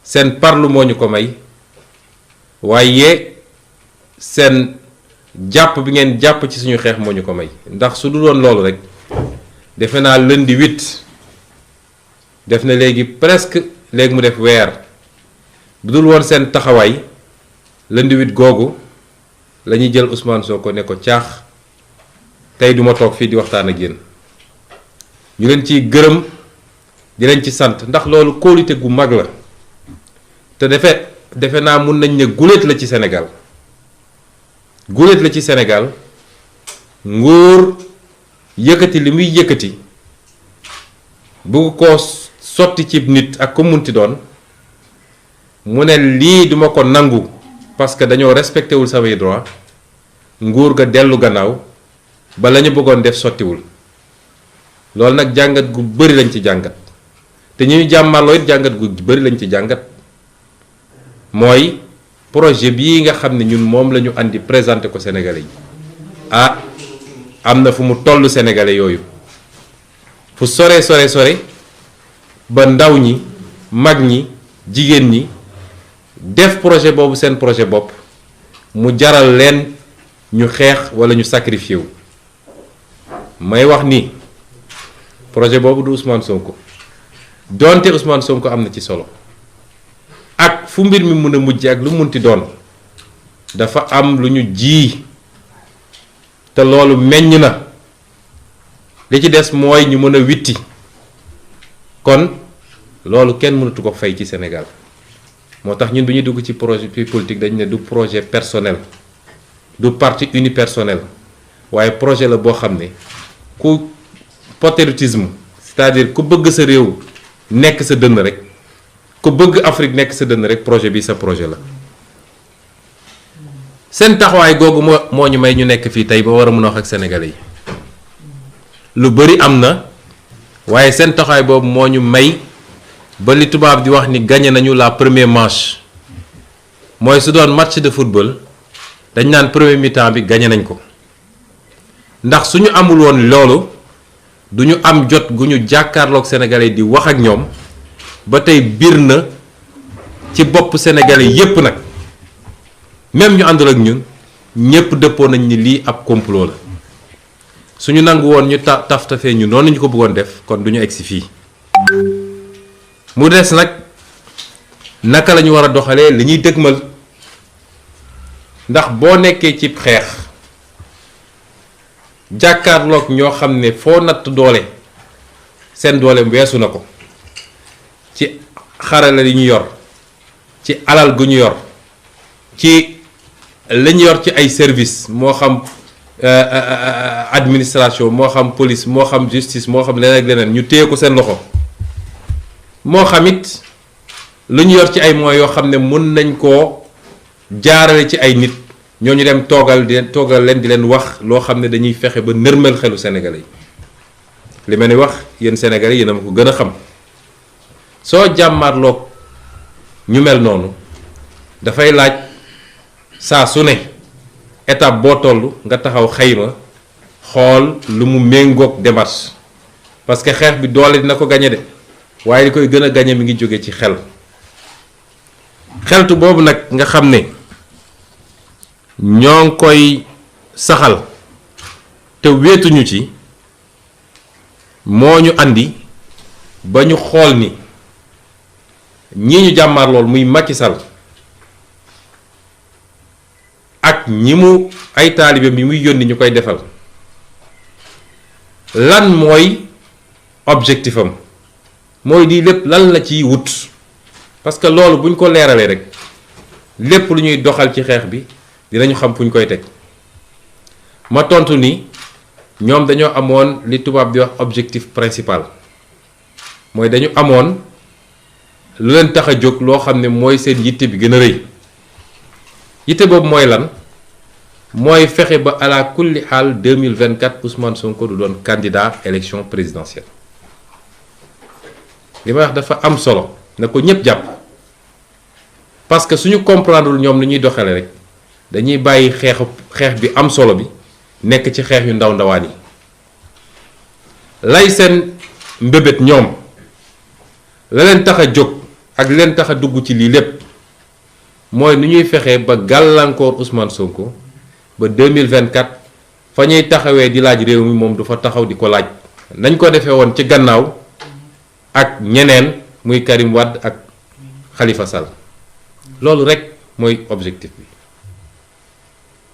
seen parlu moo ñu ko may waaye seen jàpp bi ngeen jàpp ci suñu xeex moo ñu ko may ndax su du doon loolu rek defe naa lundi 8 def na léegi presque léegi mu def weer bu dul woon seen taxawaay lundi 8 googu la ñuy jël Ousmane Sonko ne ko caax tey duma toog fii di waxtaan ak yéen ñu leen ciy gërëm di leen ci sant ndax loolu kóolute gu mag la te defe naa mun nañ ne guléet la ci Sénégal guléet la ci Sénégal nguur yëkkati li muy yëkkati bugg koo sotti ci nit ak ko munti doon mu ne lii duma ko nangu parce que dañoo respecté wul samay droit nguur ga dellu gannaaw ba la ñu bëggoon def sottiwul loolu nag jàngat gu bari lañ ci jàngat te ñuy jàmmarloo it jàngat gu bari lañ ci jàngat mooy projet bii nga xam ne ñun moom la ñu andi présenté ko Sénégalais yi ah am na fu mu toll Sénégalais yooyu fu sore ba ndaw ñi mag ñi jigéen ñi def projet boobu seen projet bopp mu jaral leen ñu xeex walla ñu sacrifié wu may wax ni projet boobu du Ousmane Sonko donte Ousmane Sonko am na ci solo ak fu mbir mi mun a mujj ak lu munti doon dafa am lu ñu ji te loolu meññ na li ci des mooy ñu mën a witti kon loolu kenn mënatu ko fay ci Sénégal moo tax ñun bi ñuy dugg ci projet politique dañu ne du projet personnel du parti unipersonnel waaye projet la boo xam ne ku patriotisme c'est-à-dire ku bëgg sa réew nekk sa dënn rek ku bëgg Afrique nekk sa dënn rek projet bi sa projet la seen taxawaay googu moo ñu may ñu nekk fii tey ba war a mën a wax ak sénégalais yi lu bari am na waaye seen taxawaay boobu moo ñu may ba li tubaab di wax ni gagné nañu la première manche mooy su doon match de football dañ naan premier mi-temps bi gagné nañ ko ndax suñu amul woon loolu du ñu am jot gu ñu jàkkaarloog sénégalais di wax ak ñoom ba tey biir na ci bopp sénégalais yépp nag même ñu àndul ak ñun ñépp dëppoo nañ ni lii ab complot la suñu nangu woon ñu taftafee ñu noonu ñu ko bëggoon def kon du ñu egsi fii mu des nag naka la ñu war a doxalee li ñuy dëgmal ndax boo nekkee ci xeex jàkkaarloog ñoo xam ne foo natt doole seen doole weesu na ko ci xarala li ñu yor ci alal gu ñu yor ci li ñu yor ci ay service moo xam administration moo xam police moo xam justice moo xam leneen ak leneen ñu téye ko seen loxo moo xam it lu ñu yor ci ay moyens yoo xam ne mën nañ koo jaarale ci ay nit ñooñu dem toogal leen di leen wax loo xam ne dañuy fexe ba nërmel xelu Sénégalais yi li ma ni wax yéen Sénégalais yéen a ma ko gën a xam soo jàmmarloog ñu mel noonu dafay laaj saa su ne étape boo toll nga taxaw xayma xool lu mu méngoog démarche parce que xeex bi doole dina ko gañe de waaye li koy gën a gañe mi ngi jóge ci xeltu boobu nag nga xam ne ñoo ngi koy saxal te wéetuñu ci moo ñu andi ba ñu xool ni ñii ñu jàmmaar lool muy Macky Sall ak ñi mu ay taalibeem yi muy yónni ñu koy defal lan mooy objectif am mooy di lépp lan la ciy wut parce que loolu bu ñu ko leeralee rek lépp lu ñuy doxal ci xeex bi dinañu xam fu ñu koy teg ma tontu ni ñoom dañoo amoon li tubaab di wax objectif principal mooy dañu amoon lu leen tax a jóg loo xam ne mooy seen yitte bi gën a rëy yitte boobu mooy lan mooy fexe ba ala kulli xaal 2024 Ousmane Sonko du doon candidat élection présidentielle li may wax dafa am solo na ko ñëpp jàpp parce que suñu comprendre ñoom li ñuy doxale rek dañuy bàyyi xeex bi am solo bi nekk ci xeex yu ndaw ndawaan yi lay seen mbébét ñoom la leen tax a jóg ak leen tax a dugg ci lii lépp mooy nu ñuy fexee ba gàllankoor Ousmane Sonko ba 2024 fa ñuy taxawee di laaj réew mi moom du fa taxaw di ko laaj nañ ko defee woon ci gannaaw ak ñeneen muy Karim Wade ak Khalifa Sall loolu rek mooy objectif bi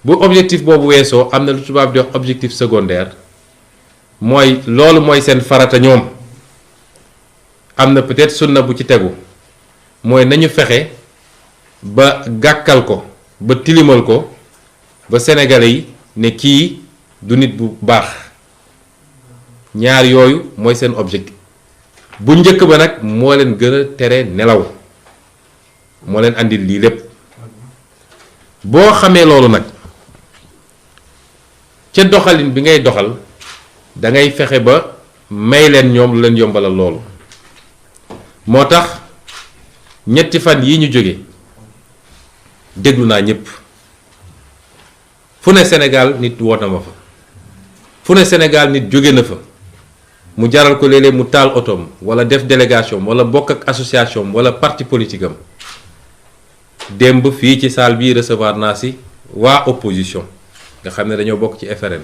bu objectif boobu weesoo am na lu tubaab di wax objectif secondaire mooy loolu mooy seen farata ñoom am na peut-être sunna bu ci tegu mooy nañu fexe ba gàkkal ko ba tilimal ko ba sénégalais yi ne kii du nit bu baax ñaar yooyu mooy seen objectif bu njëkk ba nag moo leen gën a tere nelaw moo leen andil lii lépp boo xamee loolu nag ca doxalin bi ngay doxal da ngay fexe ba may leen ñoom lu leen yombalal loolu moo tax ñetti fan yi ñu jóge déglu naa ñëpp fu ne Sénégal nit woo na ma fa fu ne Sénégal nit jóge na fa mu jaral ko léeg-léeg mu taal otoom wala def délégation wala bokk ak association wala parti politique am démb fii ci salle bii recevoir naa si waa opposition nga xam ne dañoo bokk ci FRN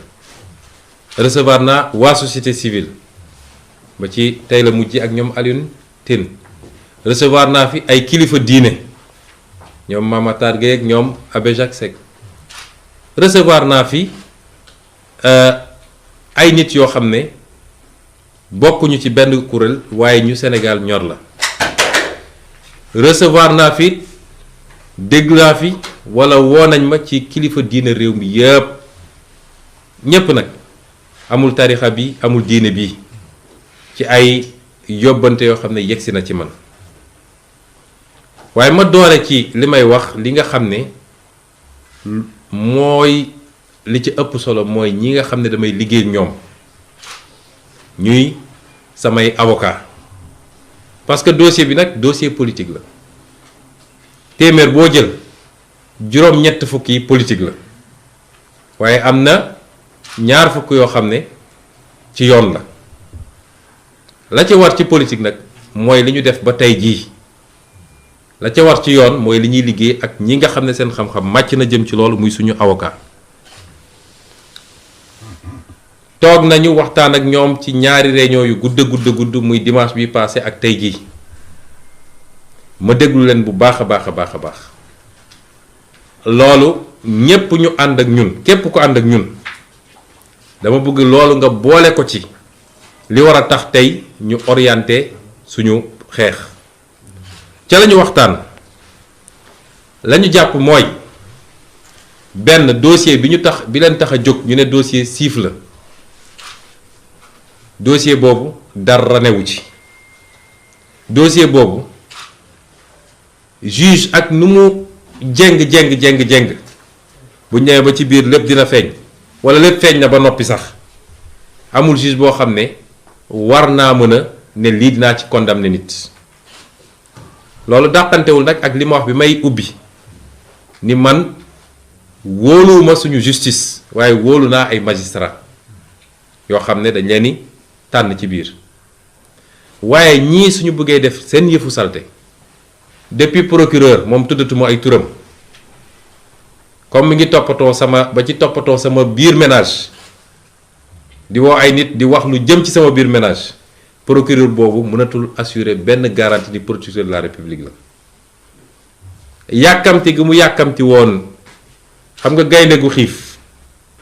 recevoir naa waa société civile ba ci tey la mujj ak ñoom Alioune Tine recevoir naa fi ay kilifa diine ñoom Mama Matar Gueye ak ñoom Abbé Jacques Seck recevoir naa fi ay nit yoo xam ne bokkuñu ci benn kuréel waaye ñu Sénégal ñor la recevoir naa fi dégg naa fi walla woo nañ ma ci kilifa diine réew mi yëpp ñépp nag amul tarixa bi amul diine bi ci ay yóbbante yoo xam ne yegsi na ci man waaye ma doore ci li may wax li nga xam ne mooy li ci ëpp solo mooy ñi nga xam ne damay liggéey ñoom ñuy samay avocat parce que dossier bi nag dossier politique la téeméer boo jël juróom-ñett fukk yi politique la waaye am na ñaar fukk yoo xam ne ci yoon la ca war ci politique nag mooy li ñu def ba tey jii la ca war ci yoon mooy li ñuy liggéey ak ñi nga xam ne seen xam-xam màcc na jëm ci loolu muy suñu avocat toog nañu waxtaan ak ñoom ci ñaari réunion yu gudd muy dimanche bi passé ak tey jii ma déglu leen bu baax a baax a baax a baax loolu ñépp ñu ànd ak ñun képp ko ànd ak ñun dama bëgg loolu nga boole ko ci li war a tax tey ñu orienté suñu xeex ca lañu waxtaan lañu jàpp mooy benn dossier bi leen tax a jóg ñu ne dossier siif la dossier boobu dara newu ci dossier boobu juge ak nu mu jeng bu ñëwee ba ci biir lépp dina feeñ walla lépp feeñ na ba noppi sax amul juge boo xam ne war naa mën a ne lii dinaa ci condamner nit loolu dàqantewul nag ak li ma wax bi may ubbi ni man wóoluwuma suñu justice waaye wóolu naa ay magistrat yoo xam ne dañ leen ni tànn ci biir waaye ñii suñu bëggee def seen yëfu salte depuis procureur moom tuddatuma ay turam comme mi ngi toppatoo sama biir ménage di woo ay nit di wax lu jëm ci sama biir ménage procureur boobu mënatul assurer benn garantie ni procureur de la république la yàkkamti gu mu yàkkamti woon xam nga gaynde gu xiif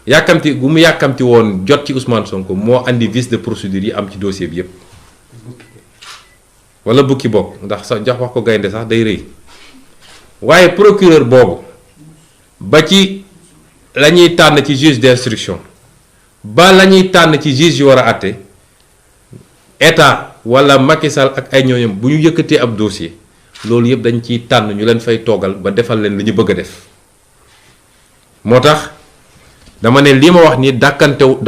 yàkkamti gu mu yàkkamti woon jot ci Ousmane Sonko moo andi vice de procédure yi am ci dossier bi yépp wala bukki bokk ndax sax jox wax ko gaynde sax day rëy waaye procureur boobu ba ci la ñuy tànn ci juge d'instruction ba la ñuy tànn ci juge yu war a àtte état wala Macky Sall ak ay ñooñam bu ñu yëkkatee ab dossier loolu yëpp dañ ciy tànn ñu leen fay toogal ba defal leen li ñu bëgg a def moo tax dama ne li ma wax ni dàkkantewul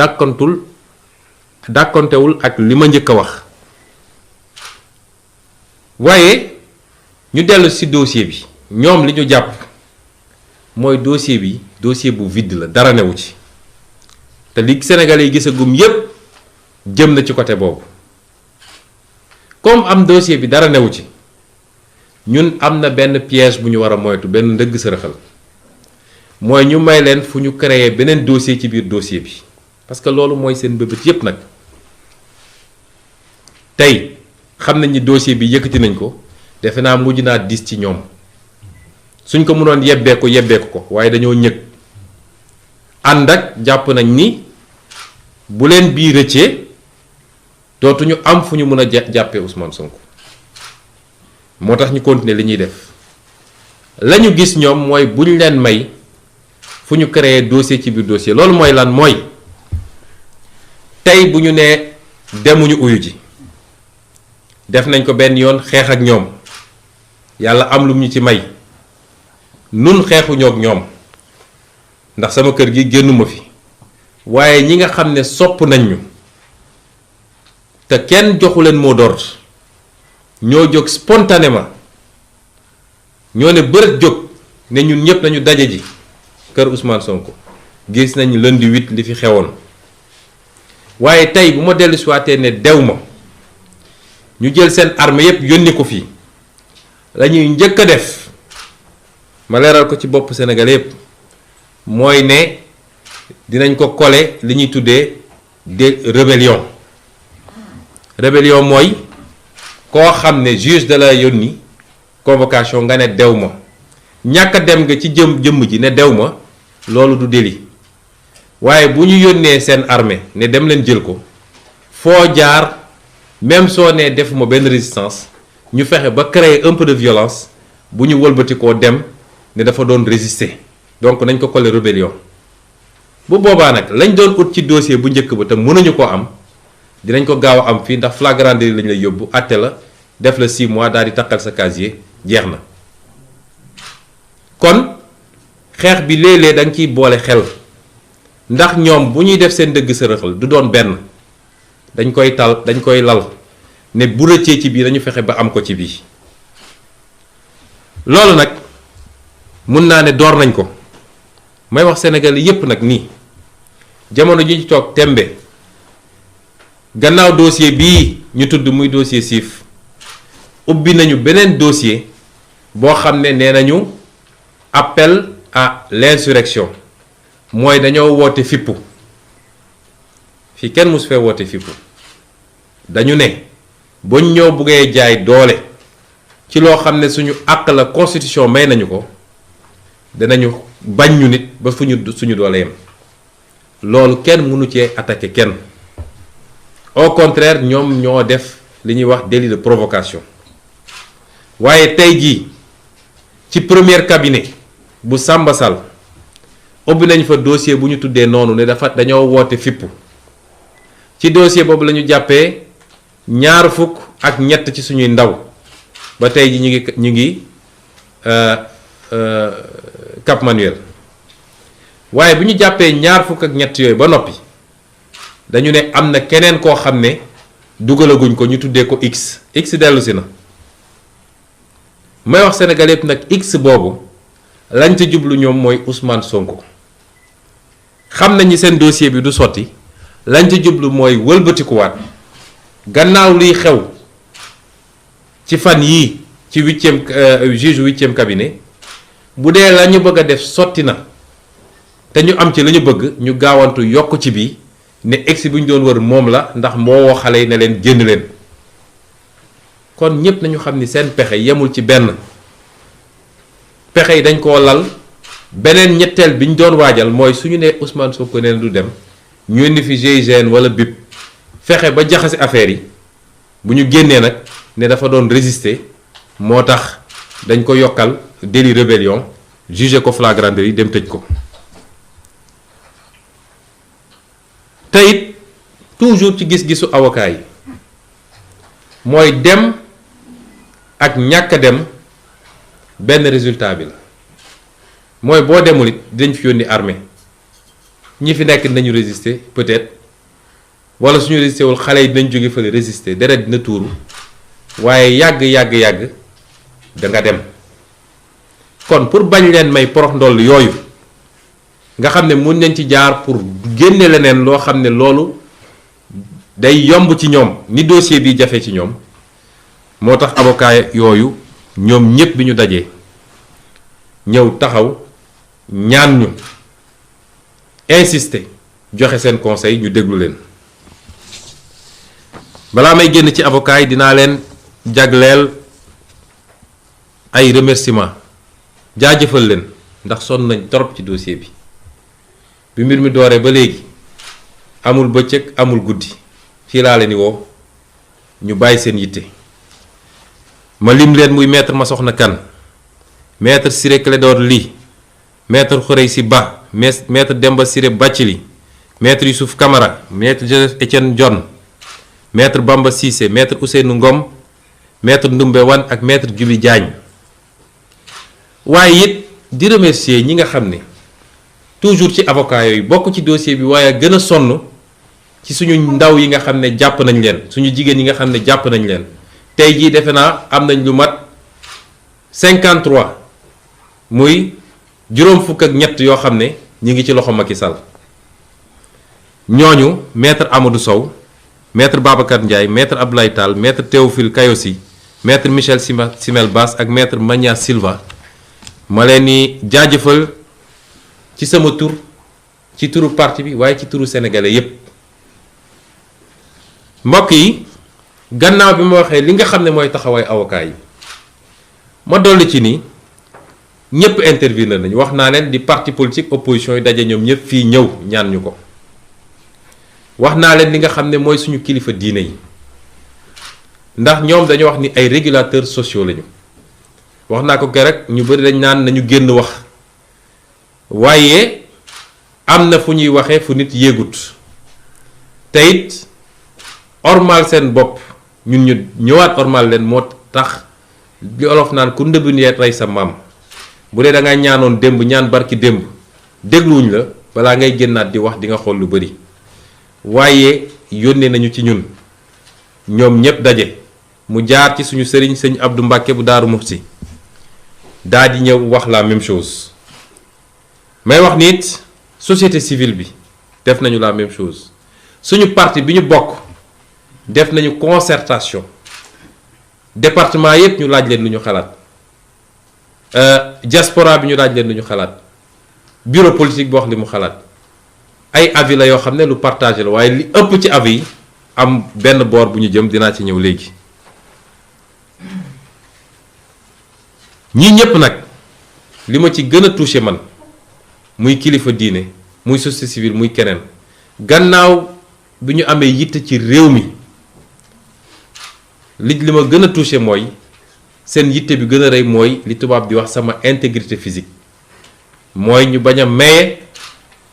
ak li ma njëkk a wax waaye ñu dellu ci dossier bi ñoom li ñu jàpp mooy dossier bi dossier bu vide la dara newu ci te li Sénégalais yi gisagum yépp jëm na ci côté boobu comme am dossier bi dara newu ci ñun am na benn piège bu ñu war a moytu, benn ndëgg sërëxal mooy ñu may leen fu ñu créer beneen dossier ci biir dossier bi, parce que loolu mooy seen bëbët yépp nag. tey xam nañ ni dossier bi yëkkati nañ ko, defe naa mujj naa dis ci ñoom. suñ ko mënoon yebbeeku ko waaye dañoo ñëg ànd ak jàpp nañ ni bu leen bii rëccee dootuñu am fu ñu mën a jàppee Ousmane Sonko. moo tax ñu continuer li ñuy def lañu gis ñoom mooy buñ leen may fu ñu créer dossier ci biir dossier. loolu mooy lan? mooy tey bu ñu nee demuñu uyu ji, def nañ ko benn yoon xeex ak ñoom, yàlla am lu ñu ci may. nun xeexuñoo ak ñoom ndax sama kër gi génnuma fi, waaye ñi nga xam ne sopp nañ ñu te kenn joxu leen mot d'ordre ñoo jóg spontanément, ñoo ne bërët jóg ne ñun ñëpp nañu daje ji kër Ousmane Sonko. gis nañ lundi 8 li fi xewoon. waaye tey bu ma dellu si waatee ne dew ma, ñu jël seen armée yépp yónni ko fii, lañuy njëkk a def ma leeral ko ci bopp Sénégal yépp mooy ne dinañ ko coller li ñuy tuddee de rébellion. Rébellion mooy koo xam ne juge de la yónni convocation nga ne dew ma, ñàkk a dem nga ci jëmm ji ne dew ma, loolu du délit. waaye bu ñu yónnee seen armée ne dem leen jël ko, foo jaar même soo nee defuma benn résistance, ñu fexe ba créer un peu de violence bu ñu wëlbati koo dem ne dafa doon résister. donc nañ ko coller rébellion. bu boobaa nag lañ doon ut ci dossier bu njëkk ba te mënuñu koo am, dinañ ko gaaw a am fii ndax flagrant délit lañ lay yóbbu, àtte la, def la 6 mois daal di takkal sa casier, jeex na. kon xeex bi léeg-léeg da nga ciy boole xel, ndax ñoom bu ñuy def seen dëgg sërëxal du doon benn, dañ koy lal ne bu rëccee ci bii dañu fexe ba am ko ci bii. loolu nag mun naa ne door nañ ko. may wax Sénégal yépp nag nii jamono ji ci toog tembe, gannaaw dossier bii ñu tudd muy dossier Siif, ubbi nañu beneen dossier boo xam ne nee nañu appel à l'insurrection, mooy dañoo woote fippu. fii kenn musu fee woote fippu. dañu ne buñ ñoo buggee jaay doole ci loo xam ne suñu àq la, constitution may nañu ko, danañu bañ ñu nit ba suñu doole yem. loolu kenn mënu cee attaquer kenn. au contraire ñoom ñoo def li ñuy wax délit de provocation. waaye tey jii ci premier cabinet bu Samba Sall ubbi nañ fa dossier bu ñu tuddee noonu ne dañoo woote fippu. ci dossier boobu la ñu jàppee 23 ci suñuy ndaw ba tey ji ñu ngi Cap Manuel. waaye bu ñu jàppee 23 yooyu ba noppi dañu ne am na keneen koo xam ne dugalaguñ ko, ñu tuddee ko X dellu si na. may wax Sénégal yëpp nag X boobu lañ ca jublu ñoom mooy Ousmane Sonko. xam nañu seen dossier bi du sotti, lañ ca jublu mooy wëlbatikuwaat gannaaw liy xew ci fan yii ci juge 8e cabinet. bu dee la ñu bëgg a def sotti na te ñu am ci la ñu bëgg, ñu gaawantu yokk ci bii ne X bu ñu doon wër moom la, ndax moo woo xale yi ne leen génn leen. kon ñépp nañu xam ni seen pexe yemul ci benn. pexe yi dañ koo lal. beneen ñetteel bi ñu doon waajal mooy suñu nee Ousmane Sonko neen du dem, ñu indi fi GIGN wala BIP, fexe ba jaxase affaire yi, bu ñu génnee nag ne dafa doon résister, moo tax dañ ko yokkal délit rébellion, jugé ko flagrant délit, dem tëj ko. te it toujours ci gis-gisu avocat yi mooy dem ak ñàkk a dem benn résultat bi la. mooy boo demul it dinañ fi yónni armée, ñi fi nekk dinañu résister peut-être, wala suñu résister wul xale yi dinañ jóge fële résister, deret dina tuuru, waaye yàgg da nga dem. kon pour bañ leen may porox ndoll yooyu nga xam ne mun nañ ci jaar pour génne leneen loo xam ne loolu day yomb ci ñoom ni dossier bi jafe ci ñoom, moo tax avocat yooyu ñoom ñépp bi ñu dajee ñëw taxaw ñaan ñu insister joxe seen conseil ñu déglu leen. balaa may génn ci avocat yi dinaa leen jagleel ay remerciements jaajëfal leen ndax sonn nañ torop ci dossier bi mbir mi dooree ba léegi amul bëccëg amul guddi fii laa leen di woo ñu bàyyi seen yitte ma lim leen muy maître Massokhna Kane, maître Ciré Clédor Ly, maître Khoureyssi Ba, maître Demba Ciré Bathily, maître Youssouf Camara, maître Joseph Étienne Dione, maître Bamba Cissé, maître Ousseynou Ngom, maître Ndoumbe Wane ak maître Djibi Diagne. waaye it di remercier ñi nga xam ne toujours ci avocat yooyu bokk ci dossier bi waaye gën a sonn ci suñu ndaw yi nga xam ne jàpp nañ leen, suñu jigéen yi nga xam ne jàpp nañ leen. tey jii defe naa am nañ lu mat 53 muy juróom fukk ak ñett yoo xam ne ñi ngi ci loxo Macky Sall. ñooñu maître Amadou Sow, maître Babacar Ndiaye, maître Abdoulaye Tall, maître Théophile Kayosi, maître Michel Simel Bass ak maître Magna Silva ma leen ni jaajëfal ci sama tur, ci turu parti bi waaye ci turu sénégalais yépp. mbokk yi gannaaw bi ma waxee li nga xam ne mooy taxawaay avocat yi ma dolli ci ni ñëpp intervenir nañu. wax naa leen di parti politique opposition yi daje ñoom ñëpp fii ñëw ñaan ñu ko. wax naa leen li nga xam ne mooy suñu kilifa diine yi ndax ñoom dañoo wax ni ay régulateurs sociaux lañu. wax naa ko keroog ñu bari dañ naan nañu génn wax waaye am na fu ñuy waxee fu nit yéegut te it ormal seen bopp ñun ñu ñëwaat ormal leen moo tax li olof naan ku ndëbb ni rey sa maam. bu dee da nga ñaanoon démb ñaan barki démb dégluwuñ la balaa ngay génnaat di wax di nga xool lu bari waaye yónnee nañu ci ñun ñoom ñépp daje mu jaar ci suñu sëriñ sëñ Abdou Mbàkke bu Daaru Muxti daa di ñëw wax la même chose. may wax nit société civile bi def nañu la même chose suñu parti bi ñu bokk def nañu concertation département yépp ñu laaj leen lu ñu xalaat diaspora bi ñu laaj leen lu ñu xalaat bureau politique bi wax li mu xalaat ay avis la yoo xam ne lu partagé la waaye li ëpp ci avis yi am benn boor bu ñu jëm dinaa ci ñëw léegi. ñii ñépp nag li ma ci gën a touché man muy kilifa diine muy société civile muy keneen gannaaw bi ñu amee yitte ci réew mi li ma gën a touché mooy seen yitte bi gën a rëy mooy li tubaab di wax sama intégrité physique mooy ñu bañ a maye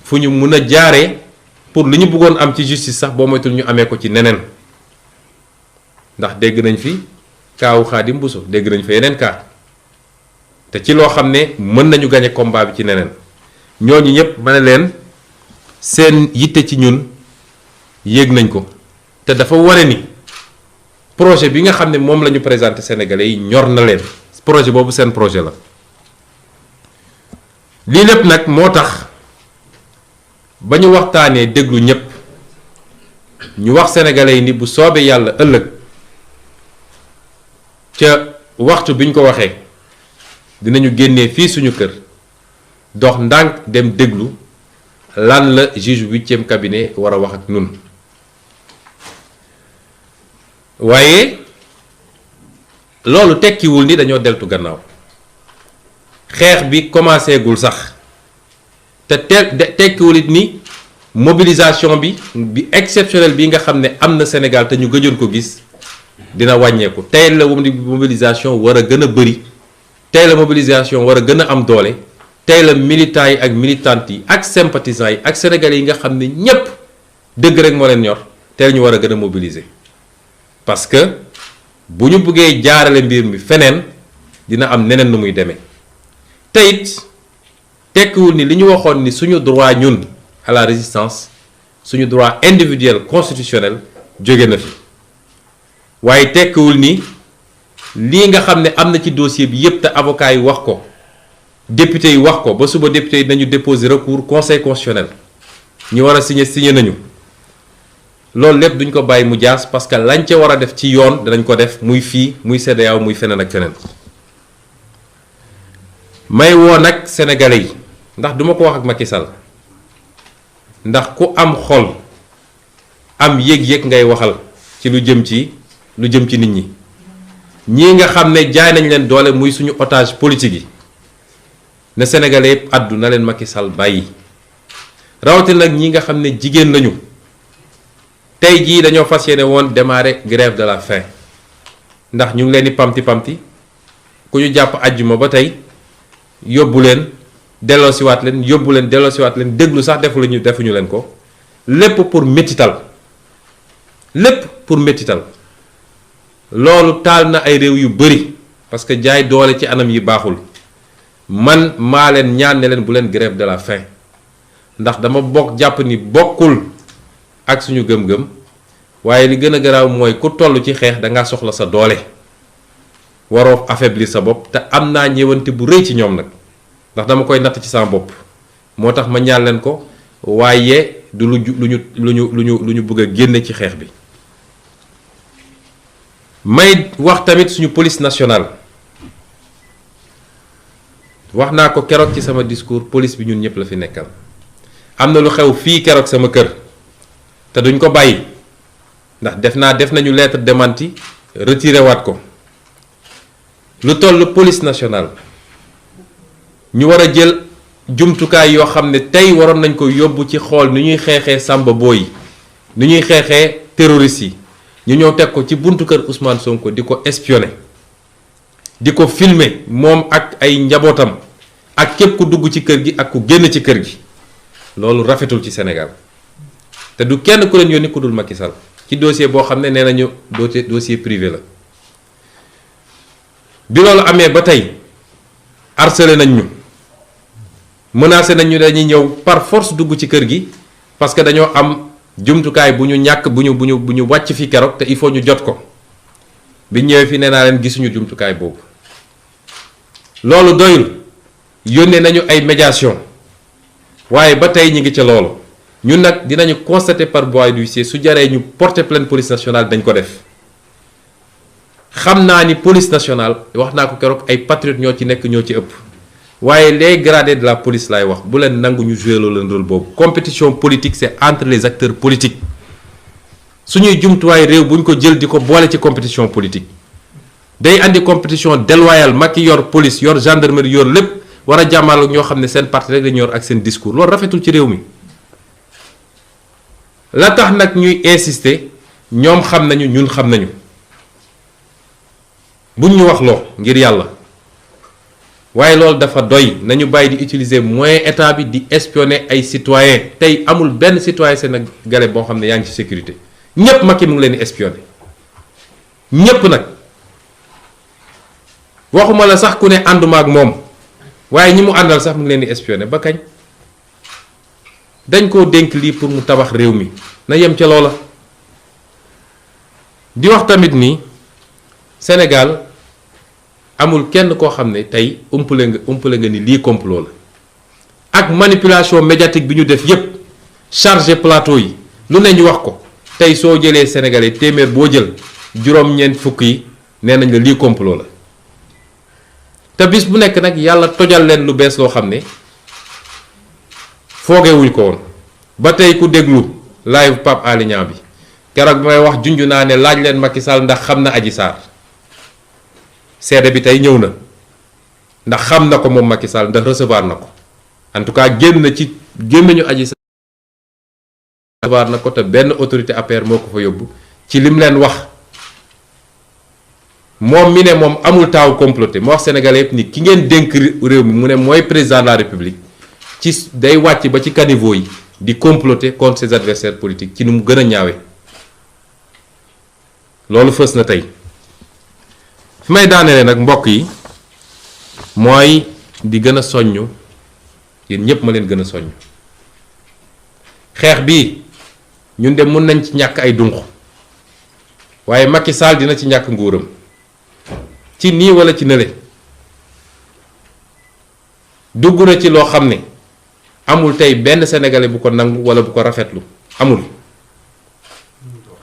fu ñu mun a jaaree pour li ñu bëggoon am ci justice sax boo moytul ñu amee ko ci neneen ndax dégg nañ fi kaawu Xaadim Buso dégg nañ fa yeneen kaa te ci loo xam ne mën nañu gañe combat bi ci neneen ñooñu ñëpp ma ne leen seen yitte ci ñun yéeg nañ ko te dafa ware ni projet bi nga xam ne moom la ñu présenté Sénégalais yi ñor na leen. projet boobu seen projet la lii lépp nag moo tax ba ñu waxtaanee déglu ñëpp ñu wax Sénégalais yi ni bu soobee yàlla ëllëg ca waxtu bi ñu ko waxee dinañu génnee fii suñu kër dox ndànk dem déglu lan la juge 8e cabinet war a wax ak ñun. waaye loolu tekkiwul ni dañoo deltu gannaaw xeex bi commencé gul sax te tekkiwul it ni mobilisation bi exceptionnelle bi nga xam ne am na Sénégal te ñu gëjoon ko gis dina wàññeeku. tey la mobilisation war a gën a bëri tey la mobilisation war a gën a am doole tey la militants yi ak militantes yi ak sympathisants yi ak sénégalais yi nga xam ne ñépp dëgg rek moo leen ñor tey la ñu war a gën a mobiliser. parce que bu ñu bëggee jaarale mbir mi feneen dina am neneen nu muy demee te it tekkiwul ni li ñu waxoon ni suñu droit ñun à la résistance suñu droit individuel constitutionnel jóge na fi waaye tekkiwul ni lii nga xam ne am na ci dossier bi yépp te avocat yi wax ko député yi wax ko ba suba député yi nañu déposer recours conseil constitutionnel ñu war a signé nañu. loolu lépp duñ ko bàyyi mu jaas parce que lañ ca war a def ci yoon danañ ko def muy fii muy CEDEAO muy feneen ak feneen may woo nag sénégalais yi ndax duma ko wax ak Macky Sall ndax ku am xol am yëg-yëg ngay waxal ci lu jëm ci nit ñi ñii nga xam ne jaay nañ leen doole muy suñu otage politique yi ne sénégalais yëpp addu na leen Macky Sall bàyyi rawatina nag ñi nga xam ne jigéen lañu tey jii dañoo fas yéene woon démarrer grève de la faim ndax ñu ngi leen di pamti ku ñu jàpp àjjuma ba tey yóbbu leen delloosiwaat leen déglu sax defuñu leen ko lépp pour métital loolu taal na ay réew yu bari parce que jaay doole ci anam yi baaxul man maa leen ñaan ne leen bu leen grève de la faim ndax dama jàpp ni bokkul ak suñu gëm-gëm waaye li gën a garaaw mooy ku toll ci xeex da ngaa soxla sa doole waroo affaiblir sa bopp te am naa ñëwante bu rëy ci ñoom nag ndax dama koy natt ci sama bopp moo tax ma ñaan leen ko waaye du lu ñu bëgg a génne ci xeex bi. may wax tamit suñu police nationale wax naa ko keroog ci sama discours police bi ñun ñëpp la fi nekkal am na lu xew fii keroog sama kër te duñ ko bàyyi ndax def nañu lettre démenti retiré waat ko lu toll police nationale ñu war a jël jumtukaay yoo xam ne tey waroon nañ ko yóbbu ci xool ni ñuy xeexee Samba Boy ni ñuy xeexee terroristes yi ñu ñëw teg ko ci buntu kër Ousmane Sonko di ko espionner di ko filmer moom ak ay njabootam ak képp ku dugg ci kër gi ak ku génn ci kër gi loolu rafetul ci Sénégal te du kenn ku leen yónni ku dul Macky Sall ci dossier boo xam ne nee nañu dossier privé la bi loolu amee ba tey harcelé nañ ñu menacé nañ ñu dañuy ñëw par force dugg ci kër gi parce que dañoo am jumtukaay bu ñu ñàkk bu ñu wàcc fi keroog te il faut ñu jot ko bi ñëwee fi nee naa leen gisuñu jumtukaay boobu loolu doyul yónnee nañu ay médiation waaye ba tey ñi ngi ca loolu ñun nag dinañu constater par voie d'huissier su jaree ñu porter plainte police nationale dañ ko def xam naa ni police nationale wax naa ko keroog ay patriotes ñoo ci nekk ñoo ci ëpp waaye les gradés de la police laay wax bu leen nangu ñu jouer loolu leen rôle boobu compétition politique c'est entre les acteurs politiques suñuy jumtuwaay réew bu ñu ko jël di ko boole ci compétition politique day andi compétition déloyale Macky yor police yor gendarmerie yor lépp war a jàmmal ñoo xam ne seen parti rek dañu yor ak seen discours loolu rafetul ci réew mi la tax nag ñuy insister ñoom xam nañu ñun xam nañu buñ ñu wax loo ngir yàlla waaye loolu dafa doy nañu bàyyi di utiliser moyen état bi di espionner ay citoyens tey amul benn citoyen sénégalais boo xam ne yaa ngi ci sécurité ñépp Macky mu ngi leen di espionner ñépp nag waxuma la sax ku ne ànduma ak moom waaye ñi mu àndal sax mu ngi leen di espionner ba kañ dañ koo dénk lii pour mu tabax réew mi na yem ca loola di wax tamit ni Sénégal amul kenn koo xam ne tey umpale nga ni lii complot la ak manipulation médiatique bi ñu def yépp chargé plateau yi lu ne ñu wax ko tey soo jëlee sénégalais téeméer boo jël juróom-ñeent fukk yi nee nañ la lii complot la te bis bu nekk nag yàlla tojal leen lu bees loo xam ne foogewuñ ko woon ba tey ku déglu live Pape Alé Niang bi keroog bi may wax junj naa ne laaj leen Macky Sall ndax xam na Adji Sarr seede bi tey ñëw na ndax xam na ko moom Macky Sall ndax recevoir na ko en tout cas génn na ci gémmiñu Adji Sarr recevoir na ko te benn autorité APR moo ko fa yóbbu ci lim leen wax moom mi ne moom amul taaw comploté moo wax sénégalais yëpp ni ki ngeen dénk réew mi mu ne mooy président de la république ci day wàcc ba ci caniveau yi di comploter contre ses adversaires politiques ci nu mu gën a ñaawe loolu fës na tey fi may daanelee nag mbokk yi mooy di gën a soññ yéen ñépp ma leen gën a soññ xeex bi ñun de mun nañ ci ñàkk ay dunq waaye Macky Sall dina ci ñàkk nguuram ci nii wala ci nële dugg na ci loo xam ne amul tey benn sénégalais bu ko nangu wala bu ko rafetlu amul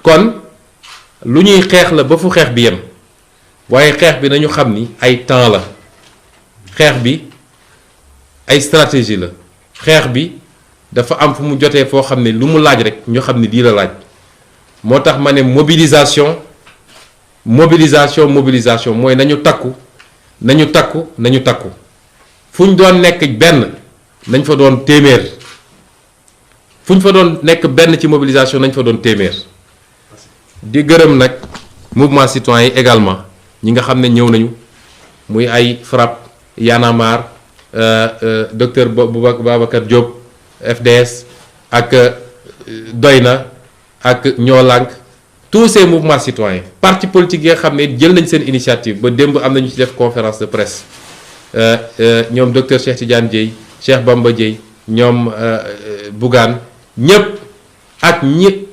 kon lu ñuy xeex la ba fu xeex bi yem waaye xeex bi nañu xam ni ay temps la xeex bi ay stratégie la xeex bi dafa am fu mu jotee foo xam ne lu mu laaj rek ñu xam ne lii la laaj moo tax ma ne mobilisation mooy nañu takku fu ñu doon nekk benn nañ fa doon téeméer fu ñu fa doon nekk benn ci mobilisation nañ fa doon téeméer di gërëm nag mouvement citoyen yi également ñi nga xam ne ñëw nañu muy ay FRAPP Y'en a marre docteur Babacar Diop FDS ak Doyna ak Ñoo Lank tous ces mouvements citoyens parti politique yi nga xam ne jël nañ seen initiative ba démb am nañu ci def conférence de presse ñoom docteur Cheikh Tidiane Dièye Cheikh Bamba Dièye ñoom Bougane ñëpp ak ñi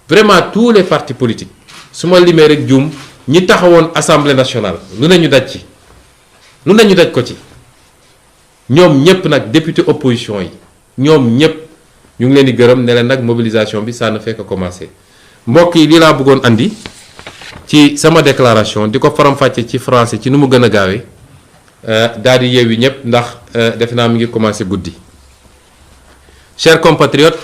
vraiment tous les partis politiques su ma limee rek juum ñi taxawoon assemblée nationale lu ne ñu daj ko ci ñoom ñëpp nag député opposition yi ñoom ñëpp ñu ngi leen di gërëm ne leen nag mobilisation bi ça ne fait que commencer mbokk yi lii laa bëggoon andi ci sama déclaration di ko faram-fàcce ci français ci nu mu gën a gaawee daal di yeewi ñëpp ndax defe naa mi ngi commencer guddi chers compatriotes